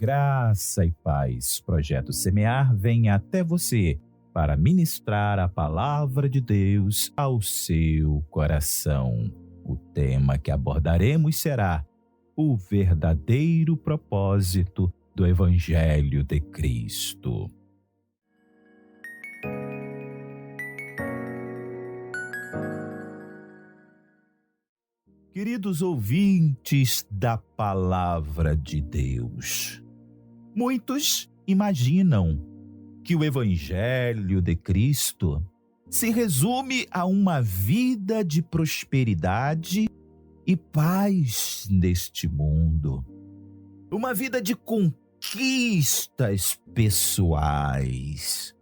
Graça e paz. Projeto Semear vem até você para ministrar a palavra de Deus ao seu coração. O tema que abordaremos será o verdadeiro propósito do Evangelho de Cristo. Queridos ouvintes da Palavra de Deus, muitos imaginam que o Evangelho de Cristo se resume a uma vida de prosperidade e paz neste mundo. Uma vida de conquistas pessoais.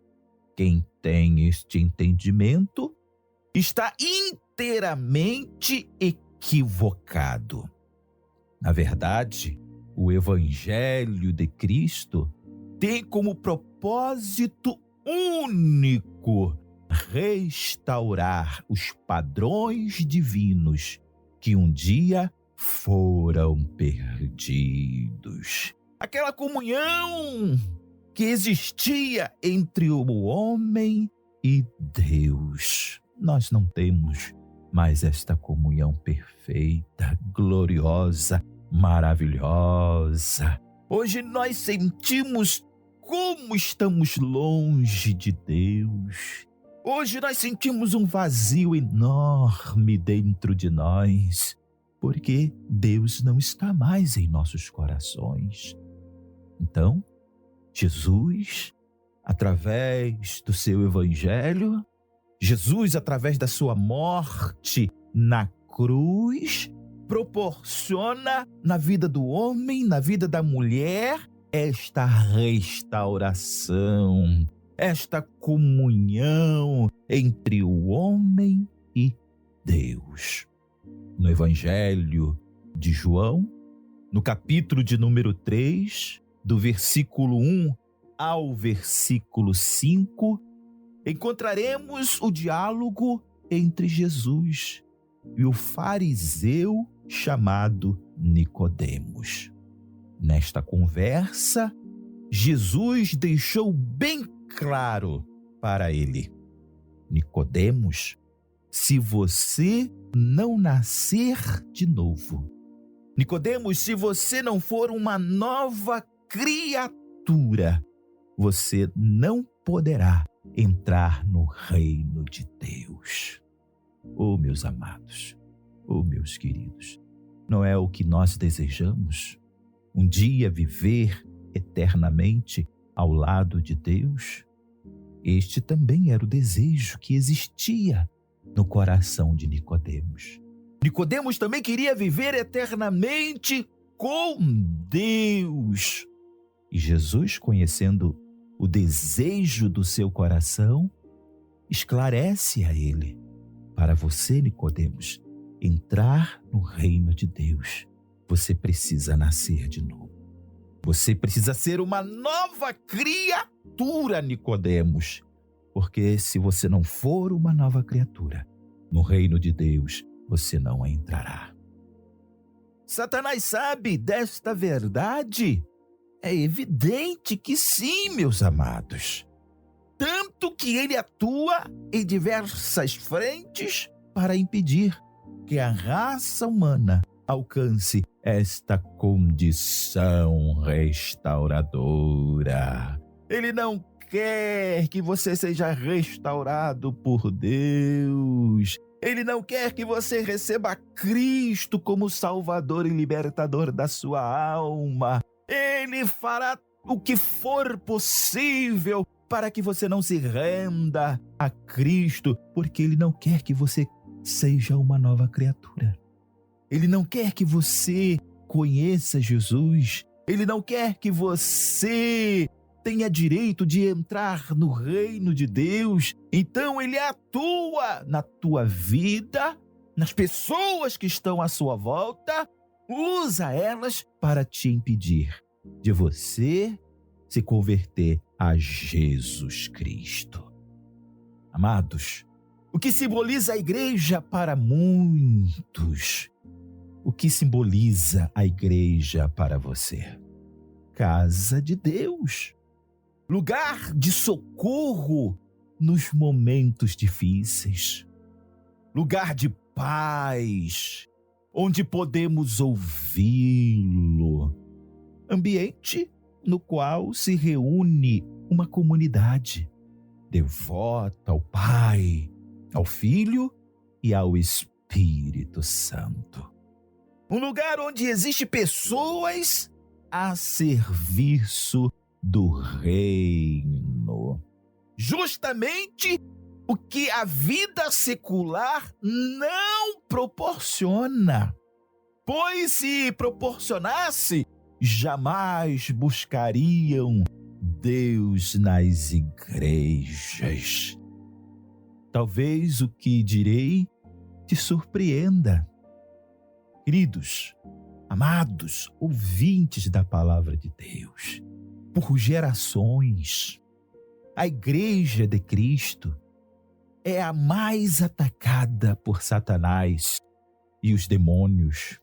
Quem tem este entendimento está inteiramente equivocado. Na verdade, o Evangelho de Cristo tem como propósito único restaurar os padrões divinos que um dia foram perdidos. Aquela comunhão que existia entre o homem e Deus. Nós não temos mais esta comunhão perfeita, gloriosa, maravilhosa. Hoje nós sentimos como estamos longe de Deus. Hoje nós sentimos um vazio enorme dentro de nós, porque Deus não está mais em nossos corações. Então, Jesus, através do seu Evangelho, Jesus, através da sua morte na cruz, proporciona na vida do homem, na vida da mulher, esta restauração, esta comunhão entre o homem e Deus. No Evangelho de João, no capítulo de número 3, do versículo 1 ao versículo 5, encontraremos o diálogo entre Jesus e o fariseu chamado Nicodemos. Nesta conversa, Jesus deixou bem claro para ele: Nicodemos, se você não nascer de novo, Nicodemos, se você não for uma nova criatura, você não poderá entrar no reino de Deus. Oh, meus amados, oh, meus queridos, não é o que nós desejamos? Um dia viver eternamente ao lado de Deus? Este também era o desejo que existia no coração de Nicodemos. Nicodemos também queria viver eternamente com Deus. E Jesus, conhecendo o desejo do seu coração, esclarece a ele: para você, Nicodemos, entrar no reino de Deus, você precisa nascer de novo. Você precisa ser uma nova criatura, Nicodemos. Porque se você não for uma nova criatura, no reino de Deus você não entrará. Satanás sabe desta verdade? É evidente que sim, meus amados. Tanto que ele atua em diversas frentes para impedir que a raça humana alcance esta condição restauradora. Ele não quer que você seja restaurado por Deus. Ele não quer que você receba Cristo como Salvador e Libertador da sua alma. Ele fará o que for possível para que você não se renda a Cristo, porque Ele não quer que você seja uma nova criatura. Ele não quer que você conheça Jesus. Ele não quer que você tenha direito de entrar no reino de Deus. Então Ele atua na tua vida, nas pessoas que estão à sua volta, usa elas para te impedir de você se converter a Jesus Cristo. Amados, o que simboliza a igreja para muitos? O que simboliza a igreja para você? casa de Deus, lugar de socorro nos momentos difíceis, lugar de paz, onde podemos ouvi-lo, ambiente no qual se reúne uma comunidade devota ao Pai, ao Filho e ao Espírito Santo. Um lugar onde existem pessoas a serviço do reino. Justamente o que a vida secular não proporciona. Pois se proporcionasse, jamais buscariam Deus nas igrejas. Talvez o que direi te surpreenda. Queridos, amados, ouvintes da palavra de Deus, por gerações, a Igreja de Cristo é a mais atacada por Satanás e os demônios.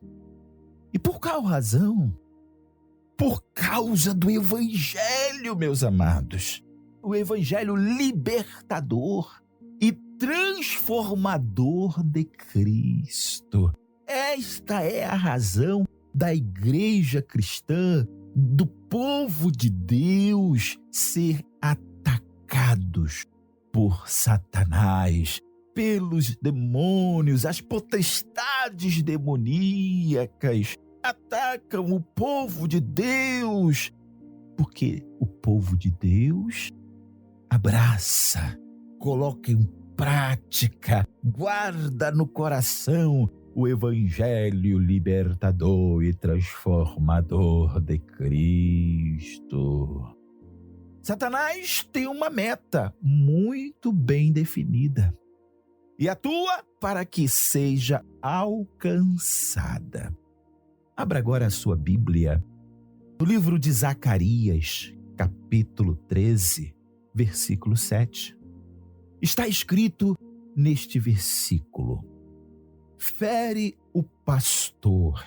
E por qual razão? Por causa do Evangelho, meus amados. O Evangelho libertador e transformador de Cristo. Esta é a razão da igreja cristã, do povo de Deus, ser atacados por Satanás, pelos demônios, as potestades demoníacas. Atacam o povo de Deus, porque o povo de Deus abraça, coloca em prática, guarda no coração o Evangelho libertador e transformador de Cristo. Satanás tem uma meta muito bem definida e atua para que seja alcançada. Abra agora a sua Bíblia no livro de Zacarias, capítulo 13, versículo 7. Está escrito neste versículo: fere o pastor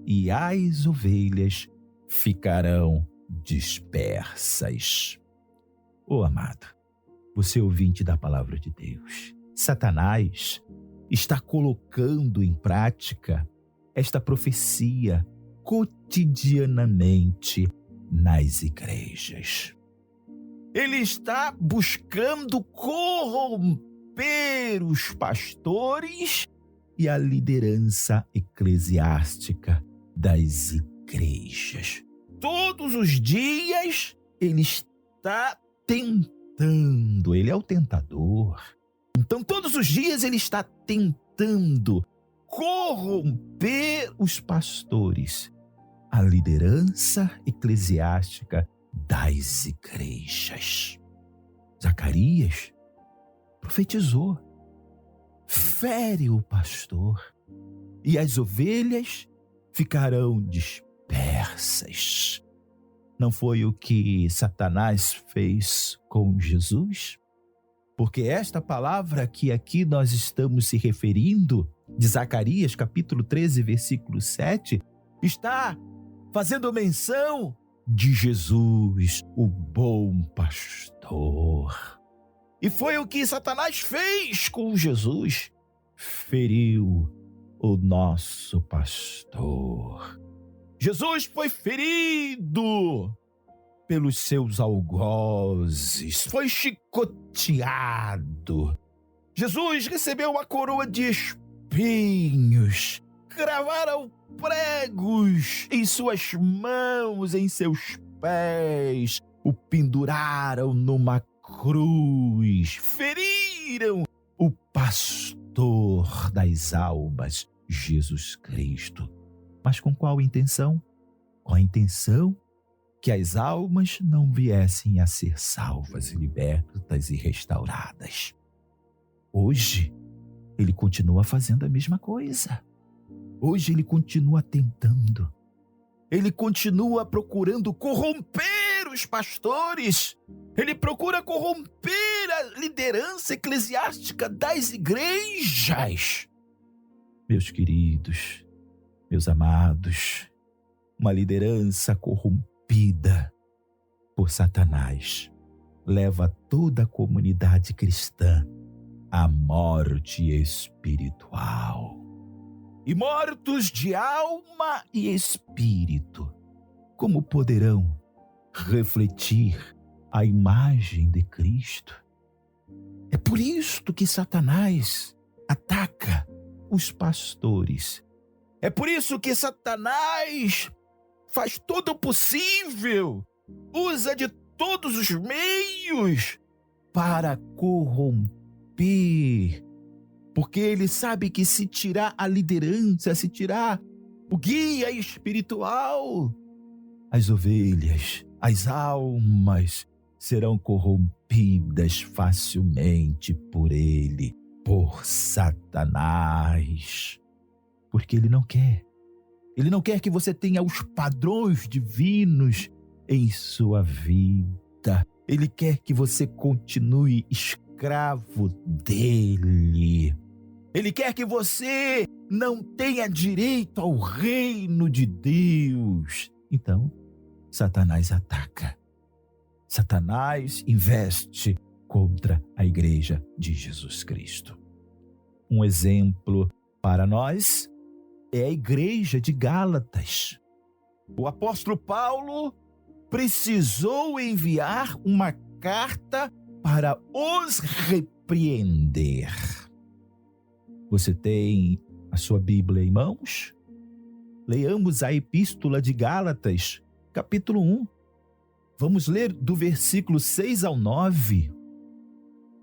e as ovelhas ficarão dispersas. Ô amado, você ouvinte da palavra de Deus, Satanás está colocando em prática esta profecia cotidianamente nas igrejas. Ele está buscando corromper os pastores e a liderança eclesiástica das igrejas. Todos os dias ele está tentando, ele é o tentador. Então todos os dias ele está tentando corromper os pastores, a liderança eclesiástica das igrejas. Zacarias profetizou: fere o pastor e as ovelhas ficarão dispersas. Não foi o que Satanás fez com Jesus? Porque esta palavra que aqui nós estamos se referindo, de Zacarias, capítulo 13, versículo 7, está fazendo menção de Jesus, o bom pastor. E foi o que Satanás fez com Jesus. Feriu o nosso pastor. Jesus foi ferido pelos seus algozes, foi chicoteado. Jesus recebeu uma coroa de espinhos, cravaram pregos em suas mãos, em seus pés, o penduraram numa cruz, feriram o pastor das almas, Jesus Cristo. Mas com qual intenção? Com a intenção que as almas não viessem a ser salvas, libertas e restauradas. Hoje, ele continua fazendo a mesma coisa. Hoje ele continua tentando. Ele continua procurando corromper os pastores. Ele procura corromper a liderança eclesiástica das igrejas. Meus queridos, meus amados, uma liderança corrompida corrompida por Satanás, leva toda a comunidade cristã à morte espiritual. E mortos de alma e espírito, como poderão refletir a imagem de Cristo? É por isto que Satanás ataca os pastores. É por isso que Satanás faz todo o possível, usa de todos os meios para corromper. Porque ele sabe que se tirar a liderança, se tirar o guia espiritual, as ovelhas, as almas serão corrompidas facilmente por ele, por Satanás. Porque ele não quer que você tenha os padrões divinos em sua vida. Ele quer que você continue escravo dele. Ele quer que você não tenha direito ao reino de Deus. Então, Satanás ataca. Satanás investe contra a igreja de Jesus Cristo. Um exemplo para nós é a igreja de Gálatas. O apóstolo Paulo precisou enviar uma carta para os repreender. Você tem a sua Bíblia em mãos? Leiamos a Epístola de Gálatas, capítulo 1. Vamos ler do versículo 6 ao 9.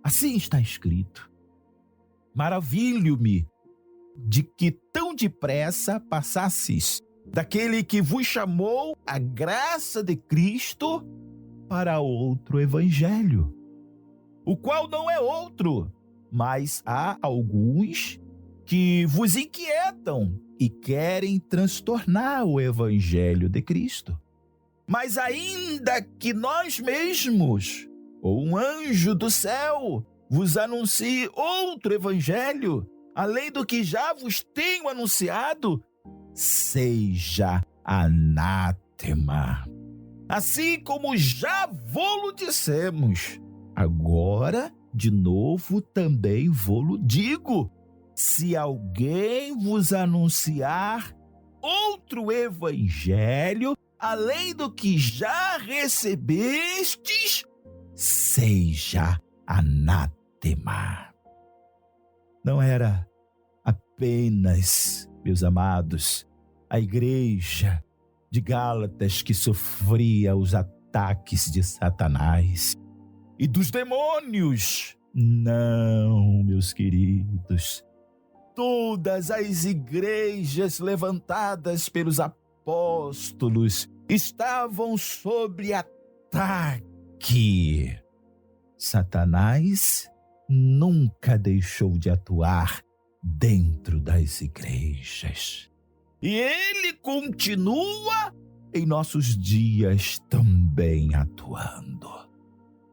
Assim está escrito: Maravilho-me de que tão depressa passasses daquele que vos chamou a graça de Cristo para outro evangelho, o qual não é outro, mas há alguns que vos inquietam e querem transtornar o evangelho de Cristo. Mas ainda que nós mesmos, ou um anjo do céu, vos anuncie outro evangelho, além do que já vos tenho anunciado, seja anátema. Assim como já vô-lo dissemos, agora de novo também vô-lo digo: se alguém vos anunciar outro evangelho, além do que já recebestes, seja anátema. Não era apenas, meus amados, a igreja de Gálatas que sofria os ataques de Satanás e dos demônios. Não, meus queridos. Todas as igrejas levantadas pelos apóstolos estavam sob ataque. Satanás nunca deixou de atuar dentro das igrejas. E ele continua em nossos dias também atuando.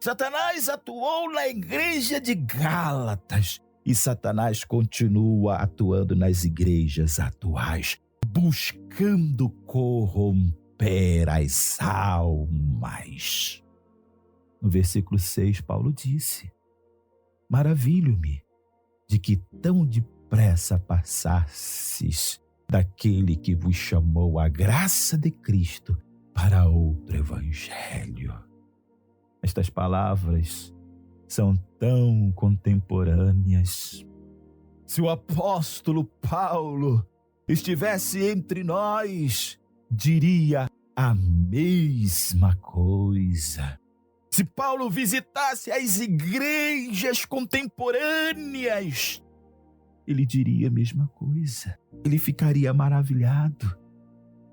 Satanás atuou na igreja de Gálatas e Satanás continua atuando nas igrejas atuais, buscando corromper as almas. No versículo 6, Paulo disse: Maravilho-me de que tão depressa passasses daquele que vos chamou a graça de Cristo para outro evangelho. Estas palavras são tão contemporâneas. Se o apóstolo Paulo estivesse entre nós, diria a mesma coisa. Se Paulo visitasse as igrejas contemporâneas, ele diria a mesma coisa. Ele ficaria maravilhado.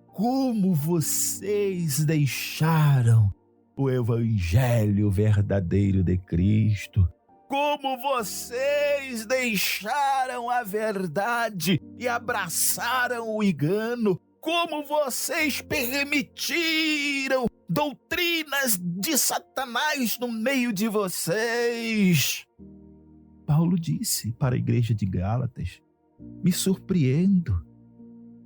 Como vocês deixaram o evangelho verdadeiro de Cristo? Como vocês deixaram a verdade e abraçaram o engano? Como vocês permitiram doutrinas de Satanás no meio de vocês? Paulo disse para a igreja de Gálatas: me surpreendo,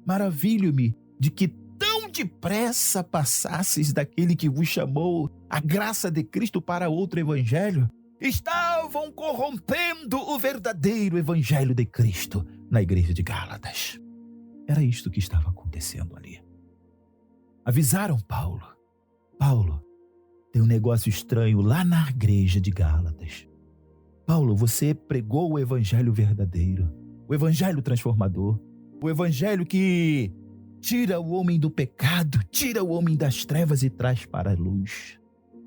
maravilho-me de que tão depressa passasseis daquele que vos chamou a graça de Cristo para outro evangelho? Estavam corrompendo o verdadeiro evangelho de Cristo na igreja de Gálatas. Era isto que estava acontecendo ali. Avisaram Paulo. Paulo, tem um negócio estranho lá na igreja de Gálatas. Paulo, você pregou o evangelho verdadeiro, o evangelho transformador, o evangelho que tira o homem do pecado, tira o homem das trevas e traz para a luz.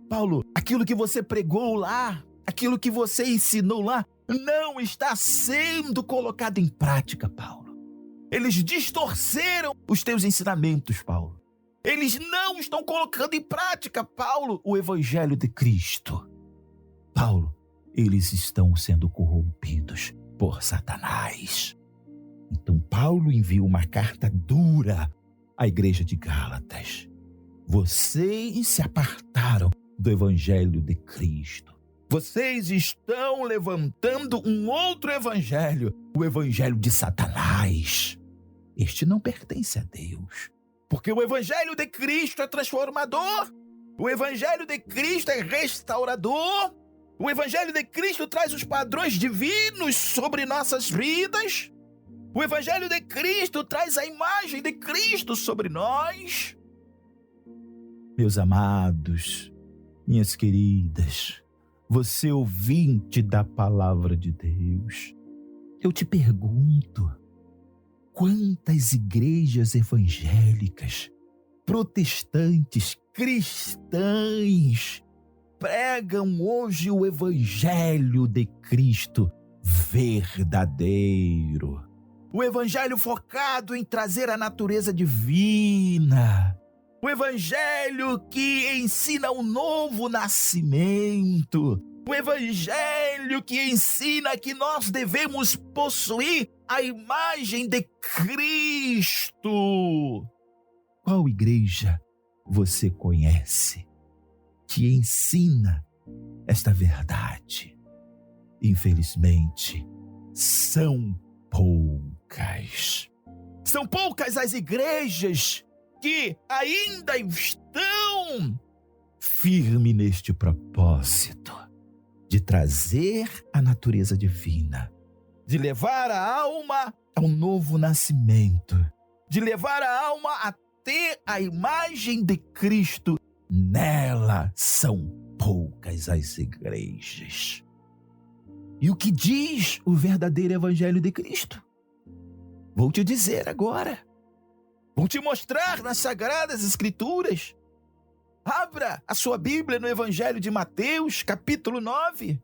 Paulo, aquilo que você pregou lá, aquilo que você ensinou lá, não está sendo colocado em prática, Paulo. Eles distorceram os teus ensinamentos, Paulo. Eles não estão colocando em prática, Paulo, o evangelho de Cristo. Paulo, eles estão sendo corrompidos por Satanás. Então Paulo envia uma carta dura à igreja de Gálatas. Vocês se apartaram do evangelho de Cristo. Vocês estão levantando um outro evangelho, o evangelho de Satanás. Este não pertence a Deus, porque o evangelho de Cristo é transformador, o evangelho de Cristo é restaurador, o evangelho de Cristo traz os padrões divinos sobre nossas vidas, o evangelho de Cristo traz a imagem de Cristo sobre nós. Meus amados, minhas queridas, você ouvinte da palavra de Deus, eu te pergunto, quantas igrejas evangélicas, protestantes, cristãs, pregam hoje o evangelho de Cristo verdadeiro? O evangelho focado em trazer a natureza divina. O evangelho que ensina o novo nascimento. O evangelho que ensina que nós devemos possuir a imagem de Cristo. Qual igreja você conhece que ensina esta verdade? Infelizmente, são poucas. São poucas as igrejas que ainda estão firmes neste propósito de trazer a natureza divina, de levar a alma ao novo nascimento, de levar a alma a ter a imagem de Cristo. Nela são poucas as igrejas. E o que diz o verdadeiro evangelho de Cristo? Vou te dizer agora. Vou te mostrar nas Sagradas Escrituras. Abra a sua Bíblia no Evangelho de Mateus, capítulo 9.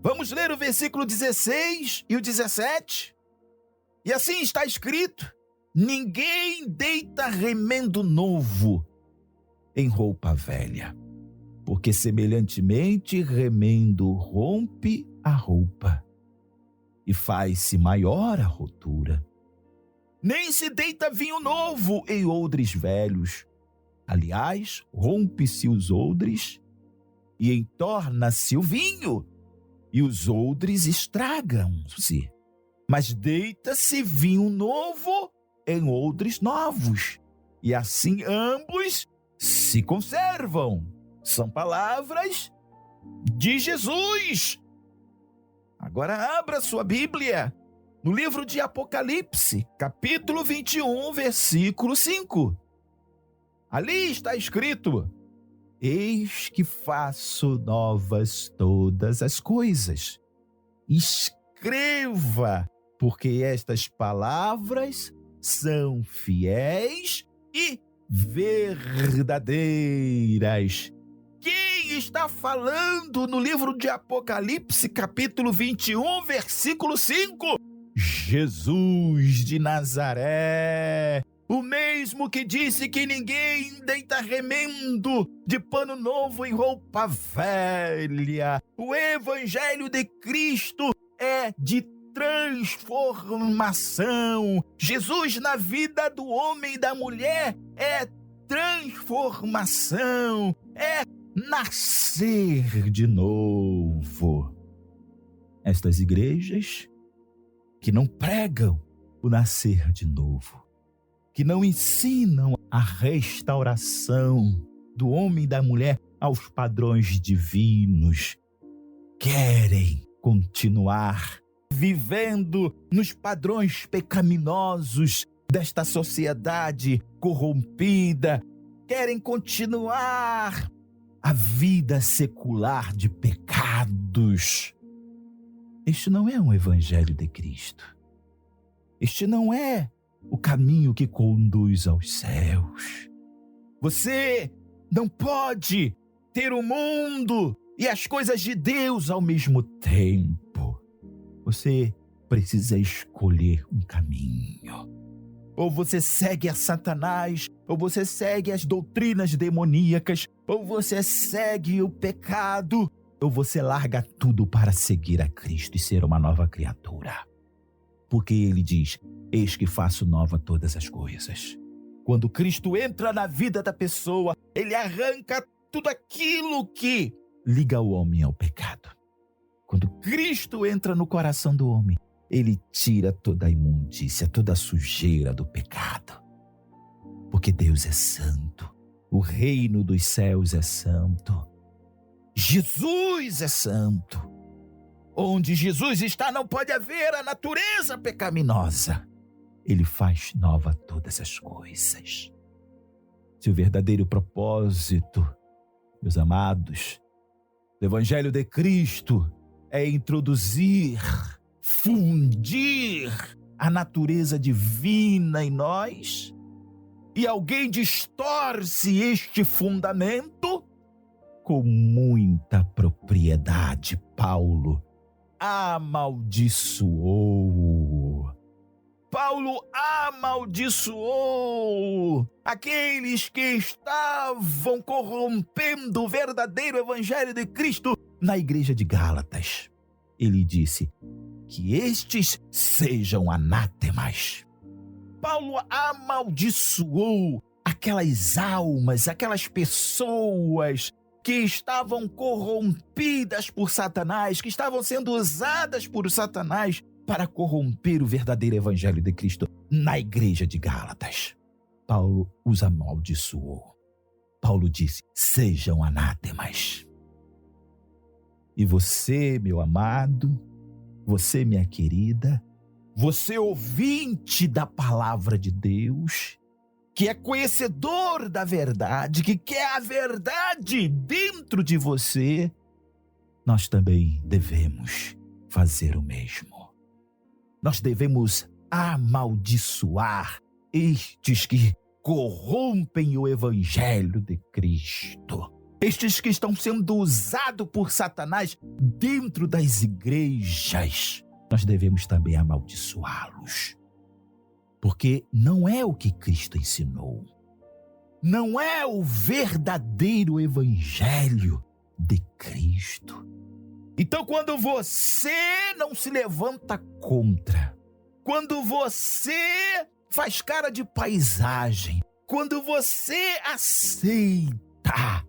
Vamos ler o versículo 16 e o 17. E assim está escrito: ninguém deita remendo novo em roupa velha, porque semelhantemente remendo rompe a roupa e faz-se maior a rotura. Nem se deita vinho novo em odres velhos. Aliás, rompe-se os odres e entorna-se o vinho, e os odres estragam-se. Mas deita-se vinho novo em odres novos, e assim ambos se conservam. São palavras de Jesus. Agora abra sua Bíblia no livro de Apocalipse, capítulo 21, versículo 5. Ali está escrito: eis que faço novas todas as coisas. Escreva, porque estas palavras são fiéis e verdadeiras. Quem está falando no livro de Apocalipse, capítulo 21, versículo 5? Jesus de Nazaré. O mesmo que disse que ninguém deita remendo de pano novo em roupa velha. O evangelho de Cristo é de transformação. Jesus na vida do homem e da mulher é transformação, é nascer de novo. Estas igrejas que não pregam o nascer de novo, que não ensinam a restauração do homem e da mulher aos padrões divinos, querem continuar vivendo nos padrões pecaminosos desta sociedade corrompida, querem continuar a vida secular de pecados. Este não é um evangelho de Cristo. Este não é o caminho que conduz aos céus. Você não pode ter o mundo e as coisas de Deus ao mesmo tempo. Você precisa escolher um caminho. Ou você segue a Satanás, ou você segue as doutrinas demoníacas, ou você segue o pecado, ou você larga tudo para seguir a Cristo e ser uma nova criatura. Porque ele diz, eis que faço nova todas as coisas. Quando Cristo entra na vida da pessoa, ele arranca tudo aquilo que liga o homem ao pecado. Quando Cristo entra no coração do homem, ele tira toda a imundícia, toda a sujeira do pecado. Porque Deus é santo, o reino dos céus é santo, Jesus é santo. Onde Jesus está não pode haver a natureza pecaminosa. Ele faz nova todas as coisas. Se o verdadeiro propósito, meus amados, do Evangelho de Cristo é introduzir, fundir a natureza divina em nós, e alguém distorce este fundamento, com muita propriedade, Paulo amaldiçoou. Paulo amaldiçoou aqueles que estavam corrompendo o verdadeiro evangelho de Cristo na igreja de Gálatas. Ele disse que estes sejam anátemas. Paulo amaldiçoou aquelas almas, aquelas pessoas que estavam corrompidas por Satanás, que estavam sendo usadas por Satanás para corromper o verdadeiro evangelho de Cristo na igreja de Gálatas. Paulo os amaldiçoou. Paulo disse, sejam anátemas. E você, meu amado, você, minha querida, você ouvinte da palavra de Deus, que é conhecedor da verdade, que quer a verdade dentro de você, nós também devemos fazer o mesmo. Nós devemos amaldiçoar estes que corrompem o evangelho de Cristo. Estes que estão sendo usados por Satanás dentro das igrejas. Nós devemos também amaldiçoá-los. Porque não é o que Cristo ensinou. Não é o verdadeiro evangelho de Cristo. Então, quando você não se levanta contra, quando você faz cara de paisagem, quando você aceita,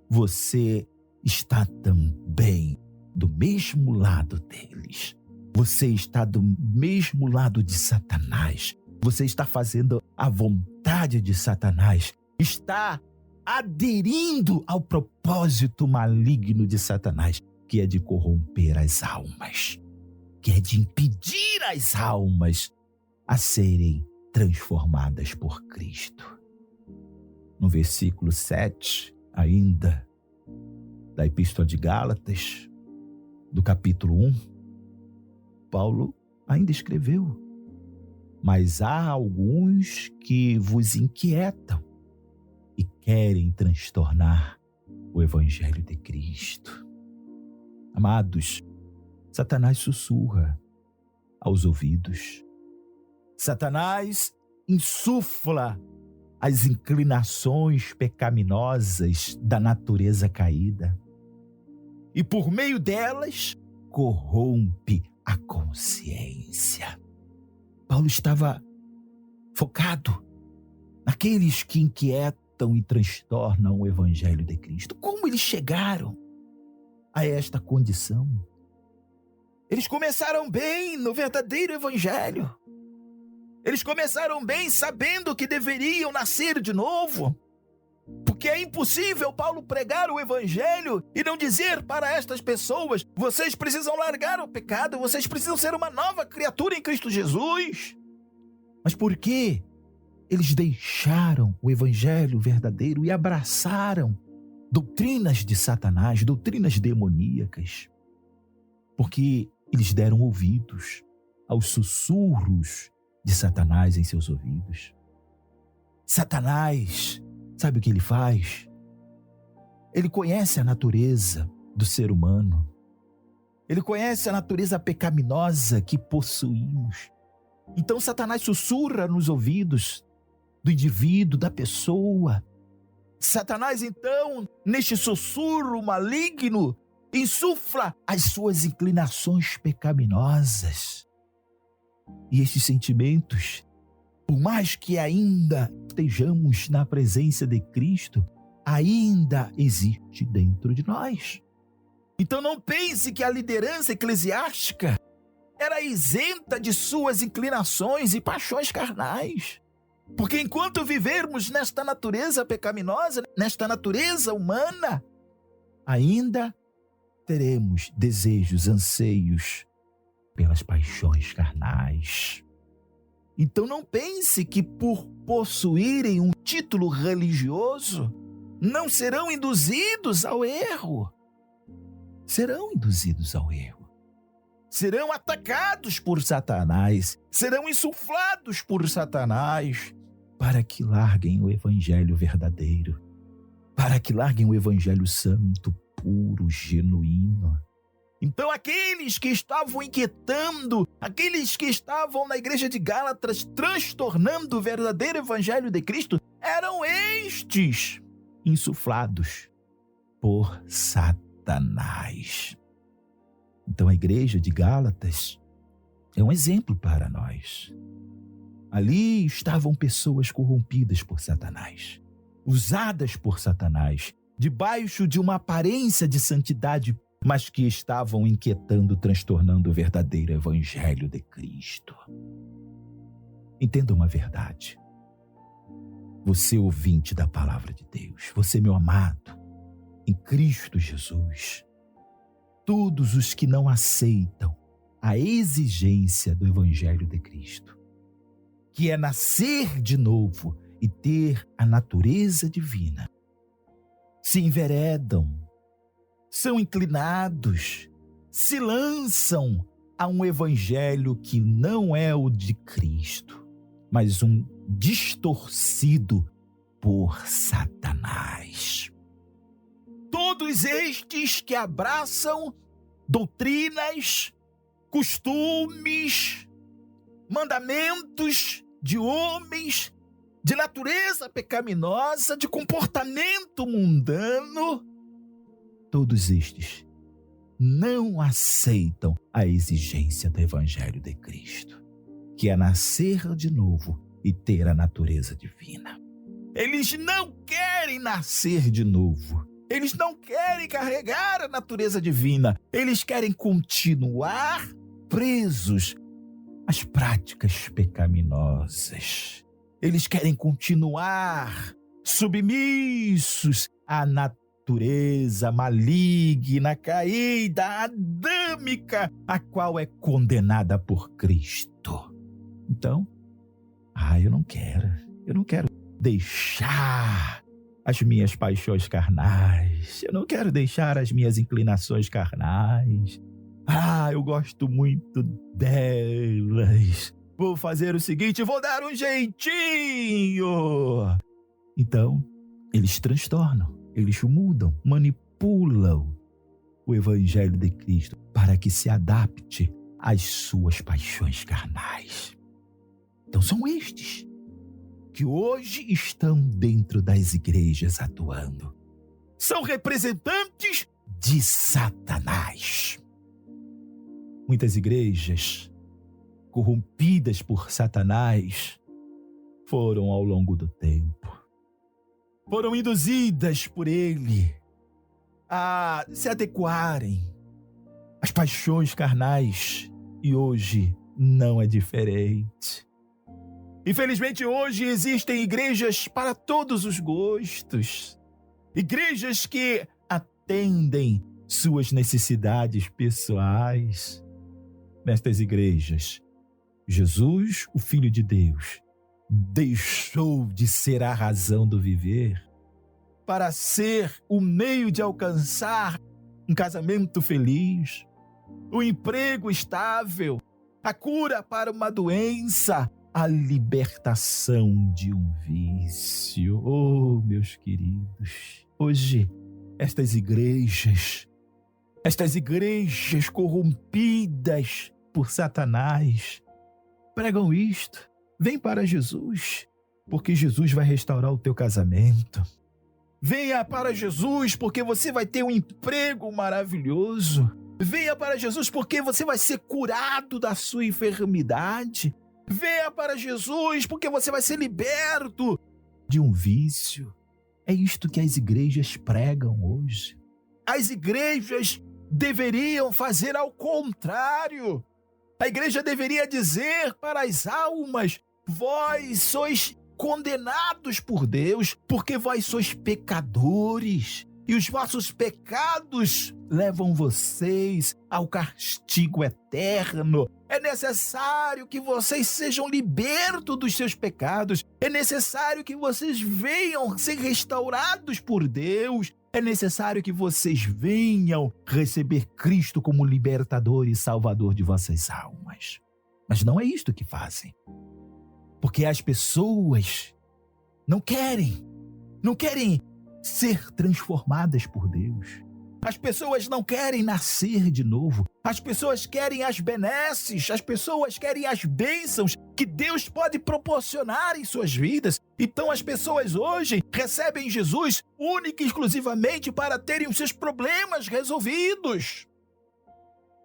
você está também do mesmo lado deles. Você está do mesmo lado de Satanás. Você está fazendo a vontade de Satanás. Está aderindo ao propósito maligno de Satanás, que é de corromper as almas, que é de impedir as almas a serem transformadas por Cristo. No versículo 7, ainda, da Epístola de Gálatas, do capítulo 1, Paulo ainda escreveu, mas há alguns que vos inquietam e querem transtornar o evangelho de Cristo. Amados, Satanás sussurra aos ouvidos. Satanás insufla as inclinações pecaminosas da natureza caída. E por meio delas, corrompe a consciência. Paulo estava focado naqueles que inquietam e transtornam o evangelho de Cristo. Como eles chegaram a esta condição? Eles começaram bem no verdadeiro evangelho. Eles começaram bem sabendo que deveriam nascer de novo. Porque é impossível Paulo pregar o evangelho e não dizer para estas pessoas: vocês precisam largar o pecado, vocês precisam ser uma nova criatura em Cristo Jesus. Mas por quê? Eles deixaram o evangelho verdadeiro e abraçaram doutrinas de Satanás, doutrinas demoníacas. Porque eles deram ouvidos aos sussurros de Satanás em seus ouvidos. Satanás, sabe o que ele faz? Ele conhece a natureza do ser humano. Ele conhece a natureza pecaminosa que possuímos. Então Satanás sussurra nos ouvidos do indivíduo, da pessoa. Satanás, então, neste sussurro maligno, insufla as suas inclinações pecaminosas. E estes sentimentos, por mais que ainda estejamos na presença de Cristo, ainda existe dentro de nós. Então não pense que a liderança eclesiástica era isenta de suas inclinações e paixões carnais. Porque enquanto vivermos nesta natureza pecaminosa, nesta natureza humana, ainda teremos desejos, anseios pelas paixões carnais. Então não pense que por possuírem um título religioso, não serão induzidos ao erro. Serão induzidos ao erro. Serão atacados por Satanás, serão insuflados por Satanás, para que larguem o evangelho verdadeiro, para que larguem o evangelho santo, puro, genuíno. Então aqueles que estavam inquietando, aqueles que estavam na igreja de Gálatas transtornando o verdadeiro evangelho de Cristo, eram estes insuflados por Satanás. Então a igreja de Gálatas é um exemplo para nós. Ali estavam pessoas corrompidas por Satanás, usadas por Satanás, debaixo de uma aparência de santidade, mas que estavam inquietando, transtornando o verdadeiro evangelho de Cristo. Entenda uma verdade. Você, ouvinte da palavra de Deus, você, meu amado, em Cristo Jesus, todos os que não aceitam a exigência do evangelho de Cristo, que é nascer de novo e ter a natureza divina, se enveredam, são inclinados, se lançam a um evangelho que não é o de Cristo, mas um distorcido por Satanás. Todos estes que abraçam doutrinas, costumes, mandamentos de homens, de natureza pecaminosa, de comportamento mundano, todos estes não aceitam a exigência do evangelho de Cristo, que é nascer de novo e ter a natureza divina. Eles não querem nascer de novo. Eles não querem carregar a natureza divina. Eles querem continuar presos às práticas pecaminosas. Eles querem continuar submissos à natureza maligna, caída, adâmica, a qual é condenada por Cristo. Então, eu não quero deixar as minhas paixões carnais, eu não quero deixar as minhas inclinações carnais. Eu gosto muito delas. Vou fazer o seguinte, vou dar um jeitinho. Então, eles transtornam, eles mudam, manipulam o evangelho de Cristo para que se adapte às suas paixões carnais. Então são estes que hoje estão dentro das igrejas atuando. São representantes de Satanás. Muitas igrejas corrompidas por Satanás foram ao longo do tempo. Foram induzidas por ele a se adequarem às paixões carnais e hoje não é diferente. Infelizmente, hoje existem igrejas para todos os gostos. Igrejas que atendem suas necessidades pessoais. Nestas igrejas, Jesus, o Filho de Deus, deixou de ser a razão do viver para ser o meio de alcançar um casamento feliz, um emprego estável, a cura para uma doença, a libertação de um vício. Oh, meus queridos, hoje estas igrejas corrompidas por Satanás pregam isto. Vem para Jesus, porque Jesus vai restaurar o teu casamento. Venha para Jesus, porque você vai ter um emprego maravilhoso. Venha para Jesus, porque você vai ser curado da sua enfermidade. Venha para Jesus, porque você vai ser liberto de um vício. É isto que as igrejas pregam hoje. As igrejas deveriam fazer ao contrário. A igreja deveria dizer para as almas: vós sois condenados por Deus, porque vós sois pecadores, e os vossos pecados levam vocês ao castigo eterno. É necessário que vocês sejam libertos dos seus pecados. É necessário que vocês venham ser restaurados por Deus. É necessário que vocês venham receber Cristo como libertador e salvador de vossas almas. Mas não é isto que fazem. Porque as pessoas não querem ser transformadas por Deus. As pessoas não querem nascer de novo. As pessoas querem as benesses, as pessoas querem as bênçãos que Deus pode proporcionar em suas vidas. Então as pessoas hoje recebem Jesus única e exclusivamente para terem os seus problemas resolvidos.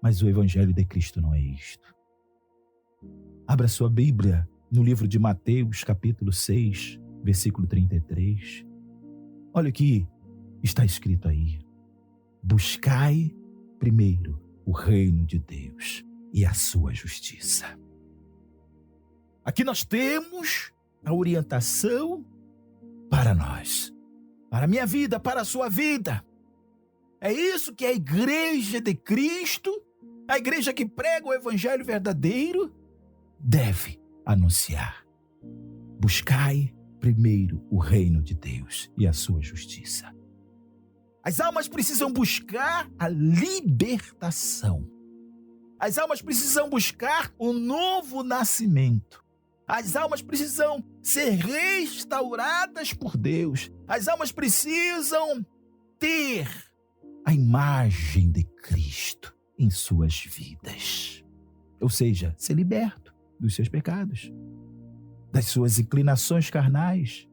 Mas o Evangelho de Cristo não é isto. Abra sua Bíblia no livro de Mateus, capítulo 6, versículo 33. Olha o que está escrito aí. Buscai primeiro o reino de Deus e a sua justiça. Aqui nós temos a orientação para nós, para a minha vida, para a sua vida. É isso que a igreja de Cristo, a igreja que prega o evangelho verdadeiro, deve anunciar. Buscai primeiro o reino de Deus e a sua justiça. As almas precisam buscar a libertação. As almas precisam buscar o novo nascimento. As almas precisam ser restauradas por Deus. As almas precisam ter a imagem de Cristo em suas vidas. Ou seja, ser liberto dos seus pecados, das suas inclinações carnais,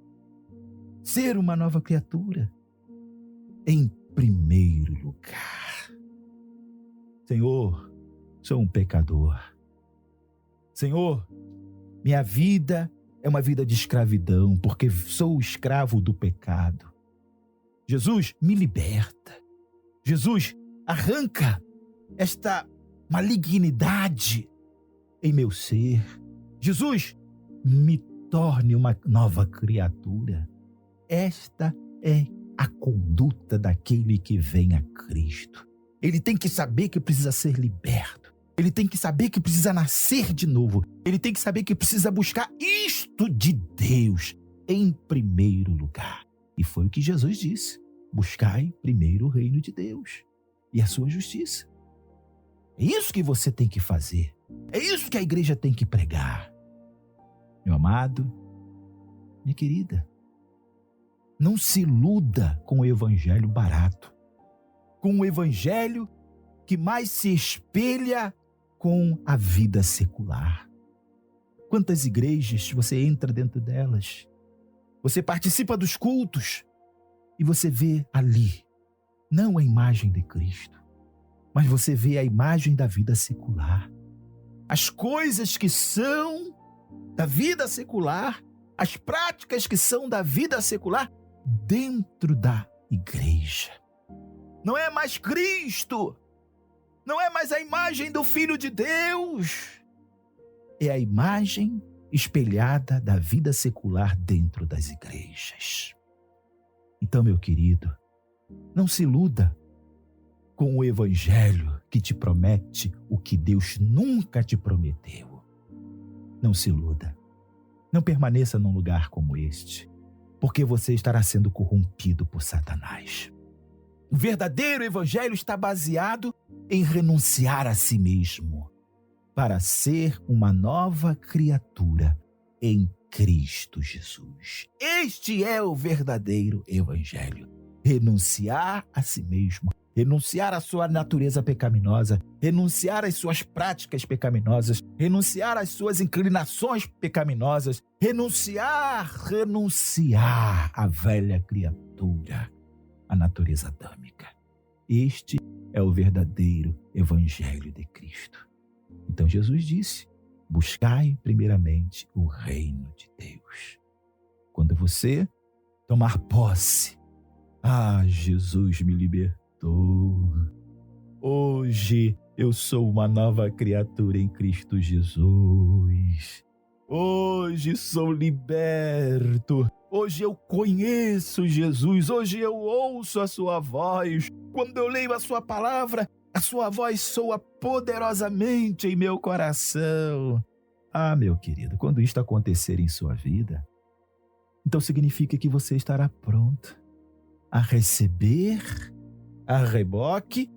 ser uma nova criatura. Em primeiro lugar, Senhor, sou um pecador. Senhor, minha vida é uma vida de escravidão, porque sou escravo do pecado. Jesus, me liberta. Jesus, arranca esta malignidade em meu ser. Jesus, me torne uma nova criatura. Esta é a conduta daquele que vem a Cristo. Ele tem que saber que precisa ser liberto. Ele tem que saber que precisa nascer de novo. Ele tem que saber que precisa buscar isto de Deus em primeiro lugar. E foi o que Jesus disse. Buscai primeiro o reino de Deus e a sua justiça. É isso que você tem que fazer. É isso que a igreja tem que pregar. Meu amado, minha querida, não se iluda com o evangelho barato, com o evangelho que mais se espelha com a vida secular. Quantas igrejas você entra dentro delas? Você participa dos cultos e você vê ali, não a imagem de Cristo, mas você vê a imagem da vida secular. As coisas que são da vida secular, as práticas que são da vida secular dentro da igreja. Não é mais Cristo, não é mais a imagem do Filho de Deus, é a imagem espelhada da vida secular dentro das igrejas. Então, meu querido, não se iluda com o evangelho que te promete o que Deus nunca te prometeu. Não se iluda. Não permaneça num lugar como este, porque você estará sendo corrompido por Satanás. O verdadeiro evangelho está baseado em renunciar a si mesmo para ser uma nova criatura em Cristo Jesus. Este é o verdadeiro evangelho. Renunciar a si mesmo, renunciar à sua natureza pecaminosa, renunciar às suas práticas pecaminosas, renunciar às suas inclinações pecaminosas, renunciar à velha criatura, a natureza adâmica. Este é o verdadeiro evangelho de Cristo. Então Jesus disse: buscai primeiramente o reino de Deus. Quando você tomar posse, Jesus me libertou. Hoje eu sou uma nova criatura em Cristo Jesus. Hoje sou liberto. Hoje eu conheço Jesus. Hoje eu ouço a sua voz. Quando eu leio a sua palavra, a sua voz soa poderosamente em meu coração. Meu querido, quando isto acontecer em sua vida, então significa que você estará pronto a receber a reboque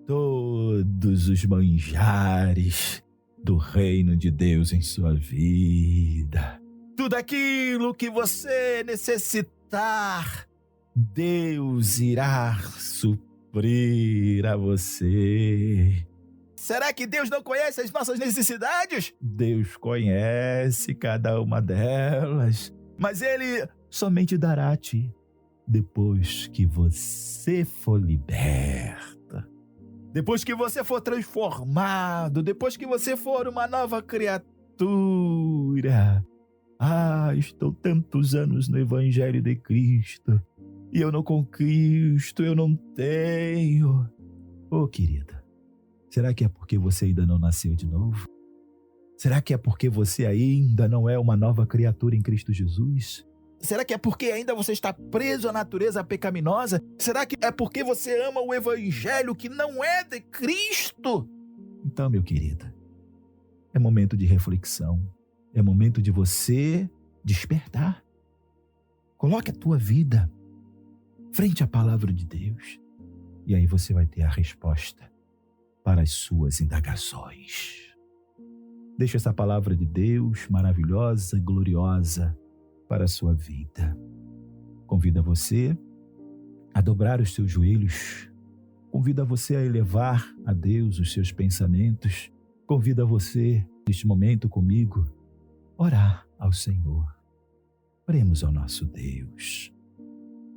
todos os manjares do reino de Deus em sua vida. Tudo aquilo que você necessitar, Deus irá suprir a você. Será que Deus não conhece as nossas necessidades? Deus conhece cada uma delas, mas Ele somente dará a ti depois que você for liberta, depois que você for transformado, depois que você for uma nova criatura. Estou tantos anos no Evangelho de Cristo e eu não conquisto, eu não tenho. Querida, será que é porque você ainda não nasceu de novo? Será que é porque você ainda não é uma nova criatura em Cristo Jesus? Será que é porque ainda você está preso à natureza pecaminosa? Será que é porque você ama o evangelho que não é de Cristo? Então, meu querido, é momento de reflexão. É momento de você despertar. Coloque a tua vida frente à palavra de Deus. E aí você vai ter a resposta para as suas indagações. Deixa essa palavra de Deus maravilhosa, gloriosa, para a sua vida. Convida você a dobrar os seus joelhos. Convida você a elevar a Deus os seus pensamentos. Convida você, neste momento comigo, orar ao Senhor. Oremos ao nosso Deus.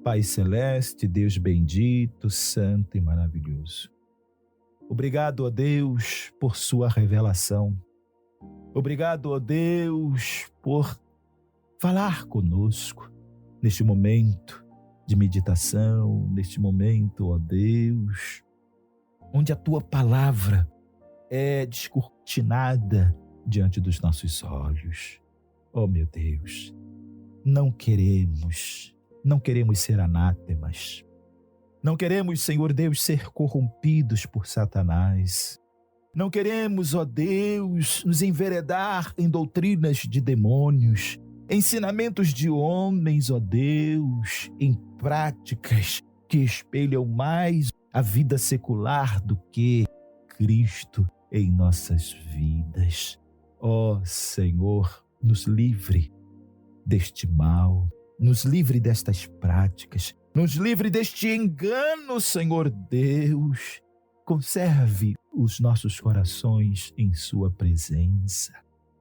Pai celeste, Deus bendito, santo e maravilhoso. Obrigado, ó Deus, por sua revelação. Obrigado, ó Deus, por falar conosco neste momento de meditação, neste momento, ó Deus, onde a tua palavra é descortinada diante dos nossos olhos. Oh, meu Deus, não queremos ser anátemas. Não queremos, Senhor Deus, ser corrompidos por Satanás. Não queremos, ó Deus, nos enveredar em doutrinas de demônios, ensinamentos de homens, ó Deus, em práticas que espelham mais a vida secular do que Cristo em nossas vidas. Ó Senhor, nos livre deste mal, nos livre destas práticas, nos livre deste engano, Senhor Deus. Conserve os nossos corações em sua presença.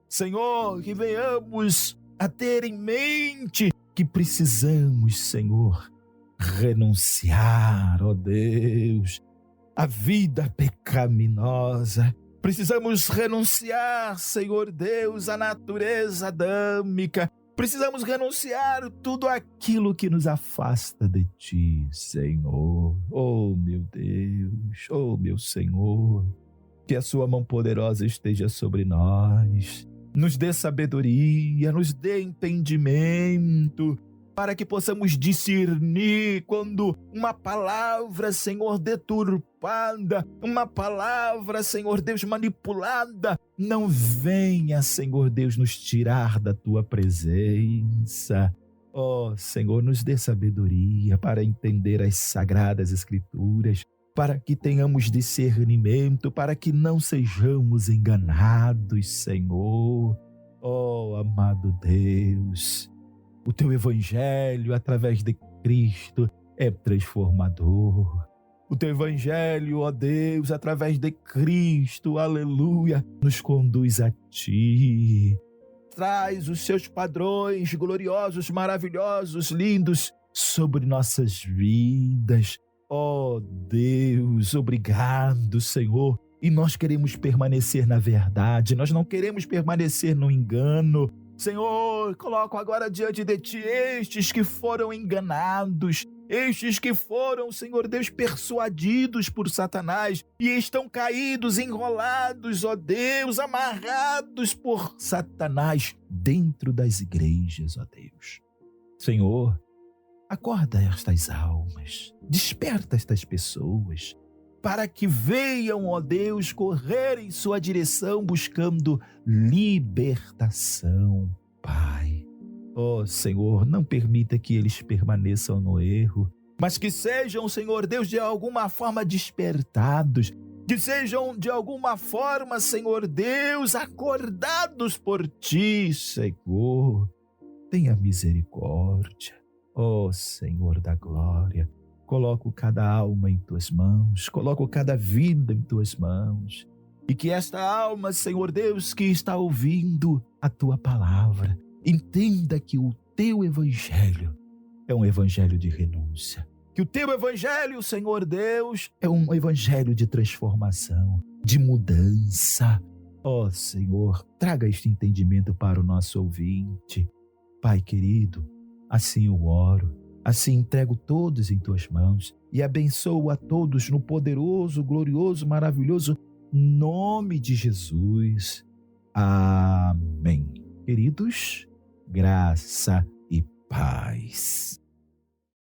Senhor, que venhamos a ter em mente que precisamos, Senhor, renunciar, ó Deus, à vida pecaminosa. Precisamos renunciar, Senhor Deus, à natureza adâmica. Precisamos renunciar tudo aquilo que nos afasta de Ti, Senhor. Oh, meu Deus, oh, meu Senhor, que a Sua mão poderosa esteja sobre nós. Nos dê sabedoria, nos dê entendimento, para que possamos discernir quando uma palavra, Senhor, deturpada, uma palavra, Senhor Deus, manipulada, não venha, Senhor Deus, nos tirar da Tua presença. Ó Senhor, nos dê sabedoria para entender as sagradas Escrituras, para que tenhamos discernimento, para que não sejamos enganados, Senhor. Ó amado Deus, o Teu Evangelho, através de Cristo, é transformador. O Teu Evangelho, ó Deus, através de Cristo, aleluia, nos conduz a Ti. Traz os Seus padrões gloriosos, maravilhosos, lindos sobre nossas vidas. Ó Deus, obrigado, Senhor. E nós queremos permanecer na verdade, nós não queremos permanecer no engano. Senhor, coloco agora diante de Ti estes que foram enganados, estes que foram, Senhor Deus, persuadidos por Satanás e estão caídos, enrolados, ó Deus, amarrados por Satanás dentro das igrejas, ó Deus. Senhor, acorda estas almas, desperta estas pessoas, para que venham, ó Deus, correr em sua direção buscando libertação, Pai. Ó Senhor, não permita que eles permaneçam no erro, mas que sejam, Senhor Deus, de alguma forma despertados, que sejam de alguma forma, Senhor Deus, acordados por Ti, Senhor. Tenha misericórdia, ó Senhor da glória. Coloco cada alma em Tuas mãos, coloco cada vida em Tuas mãos. E que esta alma, Senhor Deus, que está ouvindo a Tua palavra, entenda que o Teu Evangelho é um Evangelho de renúncia. Que o Teu Evangelho, Senhor Deus, é um Evangelho de transformação, de mudança. Ó Senhor, traga este entendimento para o nosso ouvinte. Pai querido, assim eu oro. Assim entrego todos em Tuas mãos e abençoo a todos no poderoso, glorioso, maravilhoso nome de Jesus. Amém. Queridos, graça e paz.